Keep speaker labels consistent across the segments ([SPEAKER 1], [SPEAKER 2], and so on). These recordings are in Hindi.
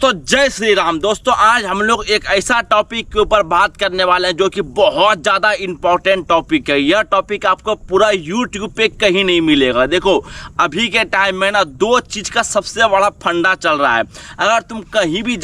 [SPEAKER 1] तो जय श्री राम दोस्तों, आज हम लोग एक ऐसा टॉपिक के ऊपर बात करने वाले हैं जो कि बहुत ज़्यादा इम्पोर्टेंट टॉपिक है। यह टॉपिक आपको पूरा यूट्यूब पे कहीं नहीं मिलेगा। देखो, अभी के टाइम में ना दो चीज़ का सबसे बड़ा फंडा चल रहा है। अगर तुम कहीं भी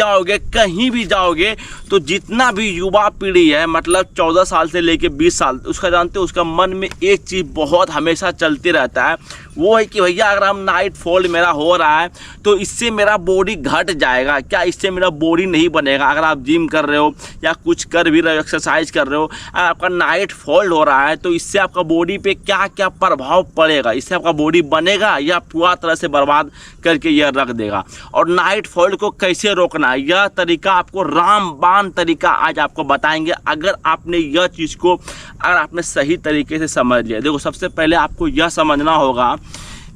[SPEAKER 1] जाओगे तो जितना भी युवा पीढ़ी है, मतलब 14 साल से लेके 20 साल, उसका जानते हो, उसका मन में एक चीज़ बहुत हमेशा चलते रहता है। वो है कि भैया अगर हम नाइट फॉल मेरा हो रहा है तो इससे मेरा बॉडी घट जाएगा क्या, इससे मेरा बॉडी नहीं बनेगा। अगर आप जिम कर रहे हो या कुछ कर भी रहे हो, एक्सरसाइज कर रहे हो, अगर आपका नाइट फॉल हो रहा है तो इससे आपका बॉडी पे क्या क्या प्रभाव पड़ेगा, इससे आपका बॉडी बनेगा या पूरा तरह से बर्बाद करके यह रख देगा। और नाइट फॉल को कैसे रोकना है, यह तरीका आपको रामबाण तरीका आज आपको बताएंगे। अगर आपने यह चीज़ को अगर आपने सही तरीके से समझ लिया, देखो सबसे पहले आपको यह समझना होगा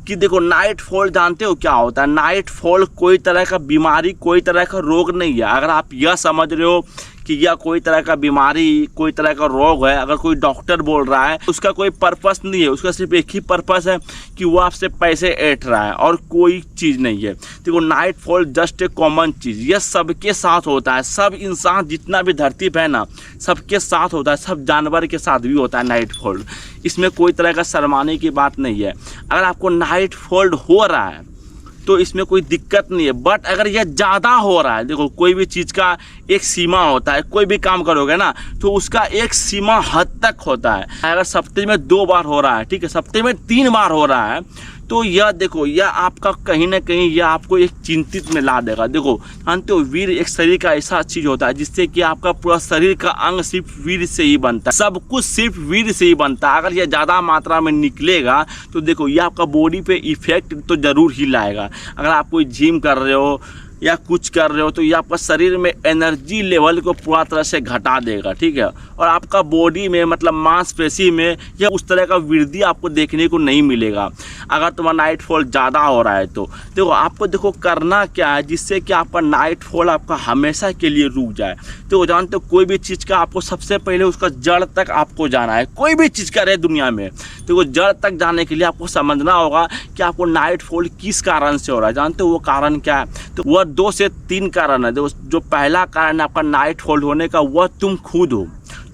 [SPEAKER 1] कि देखो नाइट फॉल जानते हो क्या होता है। नाइट फॉल कोई तरह का बीमारी, कोई तरह का रोग नहीं है। अगर आप यह समझ रहे हो कि यह कोई तरह का बीमारी, कोई तरह का रोग है, अगर कोई डॉक्टर बोल रहा है, उसका कोई पर्पस नहीं है। उसका सिर्फ एक ही पर्पस है कि वो आपसे पैसे ऐंठ रहा है और कोई चीज़ नहीं है। देखो night fall just a common चीज़, यह सबके साथ होता है। सब इंसान जितना भी धरती पे है ना, सबके साथ होता है, सब जानवर के साथ भी होता है नाइट फॉल। इसमें कोई तरह का शर्माने की बात नहीं है। अगर आपको नाइट फॉल हो रहा है तो इसमें कोई दिक्कत नहीं है। बट अगर यह ज़्यादा हो रहा है, देखो कोई भी चीज़ का एक सीमा होता है। कोई भी काम करोगे ना तो उसका एक सीमा हद तक होता है। अगर सप्ताह में 2 बार हो रहा है, ठीक है, सप्ताह में 3 बार हो रहा है, तो यह देखो यह आपका कहीं ना कहीं यह आपको एक चिंतित में ला देगा। देखो जानते हो, वीर एक शरीर का ऐसा चीज़ होता है जिससे कि आपका पूरा शरीर का अंग सिर्फ वीर से ही बनता है। सब कुछ सिर्फ वीर से ही बनता है। अगर यह ज़्यादा मात्रा में निकलेगा तो देखो यह आपका बॉडी पे इफेक्ट तो ज़रूर ही लाएगा। अगर आप कोई जिम कर रहे हो या कुछ कर रहे हो तो ये आपका शरीर में एनर्जी लेवल को पूरा तरह से घटा देगा, ठीक है। और आपका बॉडी में मतलब मांसपेशी में या उस तरह का वृद्धि आपको देखने को नहीं मिलेगा। अगर तुम्हारा नाइट फॉल ज़्यादा हो रहा है तो देखो आपको देखो करना क्या है जिससे कि आपका नाइट फॉल आपका हमेशा के लिए रुक जाए। तो जानते हो, कोई भी चीज़ का आपको सबसे पहले उसका जड़ तक आपको जाना है। कोई भी चीज़ का रहे दुनिया में, तो जड़ तक जाने के लिए आपको समझना होगा कि आपको नाइट फॉल किस कारण से हो रहा है। जानते हो वो कारण क्या है? तो वह 2 से 3 कारण है। जो पहला कारण है आपका नाइट फॉल होने का, वह तुम खुद हो।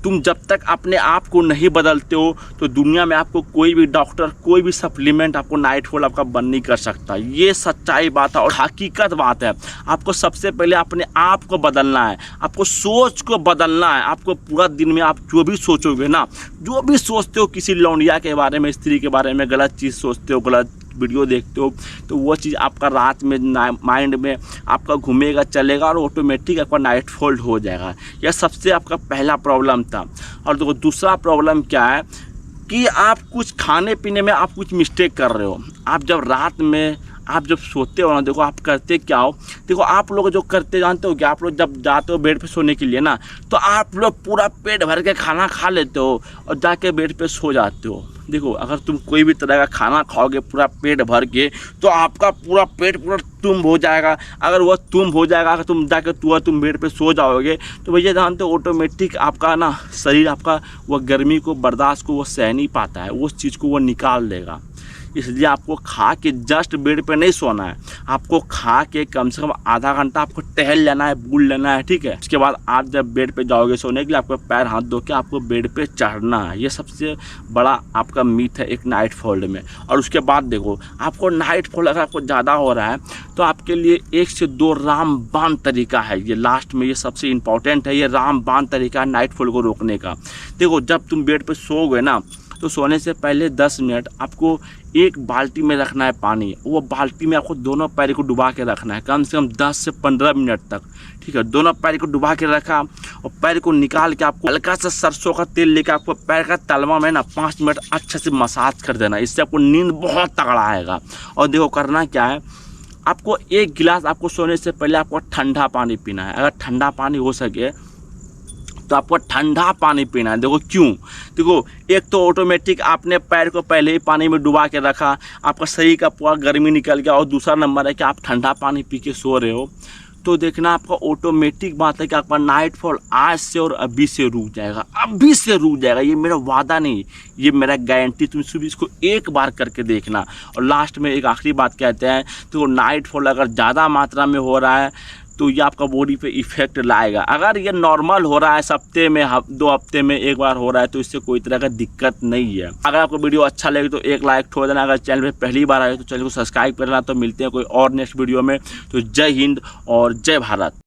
[SPEAKER 1] तुम जब तक अपने आप को नहीं बदलते हो तो दुनिया में आपको कोई भी डॉक्टर, कोई भी सप्लीमेंट आपको नाइट फॉल आपका बंद नहीं कर सकता। ये सच्चाई बात है और हकीकत बात है। आपको सबसे पहले अपने आप को बदलना है, आपको सोच को बदलना है। आपको पूरा दिन में आप जो भी सोचोगे ना, जो भी सोचते हो किसी लौंडिया के बारे में, स्त्री के बारे में गलत चीज़ सोचते हो, गलत वीडियो देखते हो, तो वो चीज़ आपका रात में माइंड में आपका घूमेगा, चलेगा और ऑटोमेटिक आपका नाइट फॉल हो जाएगा। यह सबसे आपका पहला प्रॉब्लम था। और देखो दूसरा प्रॉब्लम क्या है कि आप कुछ खाने पीने में आप कुछ मिस्टेक कर रहे हो। आप जब रात में आप जब सोते हो ना, देखो आप करते क्या हो, देखो आप लोग जो करते जानते हो कि आप लोग जब जाते हो बेड पे सोने के लिए ना, तो आप लोग पूरा पेट भर के खाना खा लेते हो और जाके बेड पे सो जाते हो। देखो अगर तुम कोई भी तरह का खाना खाओगे पूरा पेट भर के तो आपका पूरा पेट पूरा तुम्ब हो जाएगा। अगर वह तुम्ब हो जाएगा, अगर तुम जाके तुम बेड पे सो जाओगे तो भैया जानते हो ऑटोमेटिक आपका ना शरीर आपका वह गर्मी को बर्दाश्त को वो सह नहीं पाता है, उस चीज़ को वो निकाल देगा। इसलिए आपको खा के जस्ट बेड पे नहीं सोना है। आपको खा के कम से कम आधा घंटा आपको टहल लेना है, बुल लेना है, ठीक है। उसके बाद आप जब बेड पे जाओगे सोने के लिए, आपको पैर हाथ धो के आपको बेड पे चढ़ना है। ये सबसे बड़ा आपका मीथ है एक नाइट फॉल में। और उसके बाद देखो आपको नाइट फॉल अगर आपको ज़्यादा हो रहा है तो आपके लिए 1 से 2 रामबाण तरीका है। ये लास्ट में ये सबसे इंपॉर्टेंट है, ये रामबाण तरीका है नाइट फॉल को रोकने का। देखो जब तुम बेड पर सोओगे ना तो सोने से पहले 10 मिनट आपको एक बाल्टी में रखना है पानी। वो बाल्टी में आपको दोनों पैर को डुबा के रखना है कम से कम 10 से 15 मिनट तक, ठीक है। दोनों पैर को डुबा के रखा और पैर को निकाल के आपको हल्का सा सरसों का तेल लेकर आपको पैर का तलवा में ना 5 मिनट अच्छे से मसाज कर देना। इससे आपको नींद बहुत तगड़ा आएगा। और देखो करना क्या है, आपको 1 गिलास आपको सोने से पहले आपको ठंडा पानी पीना है। अगर ठंडा पानी हो सके तो आपको ठंडा पानी पीना है। देखो क्यों, देखो एक तो ऑटोमेटिक आपने पैर को पहले ही पानी में डुबा के रखा, आपका शरीर का पूरा गर्मी निकल गया। और दूसरा नंबर है कि आप ठंडा पानी पी के सो रहे हो, तो देखना आपका ऑटोमेटिक बात है कि आपका नाइट फॉल आज से और अभी से रुक जाएगा, अभी से रुक जाएगा। ये मेरा वादा नहीं, ये मेरा गारंटी। तुम सिर्फ इसको एक बार करके देखना। और लास्ट में एक आखिरी बात कहते हैं, तो नाइट फॉल अगर ज़्यादा मात्रा में हो रहा है तो ये आपका बॉडी पे इफेक्ट लाएगा। अगर ये नॉर्मल हो रहा है, हफ्ते में 2 हफ्ते में एक बार हो रहा है, तो इससे कोई तरह का दिक्कत नहीं है। अगर आपको वीडियो अच्छा लगे तो एक लाइक ठोक देना। अगर चैनल पे पहली बार आए तो चैनल को सब्सक्राइब करना। तो मिलते हैं कोई और नेक्स्ट वीडियो में। तो जय हिंद और जय भारत।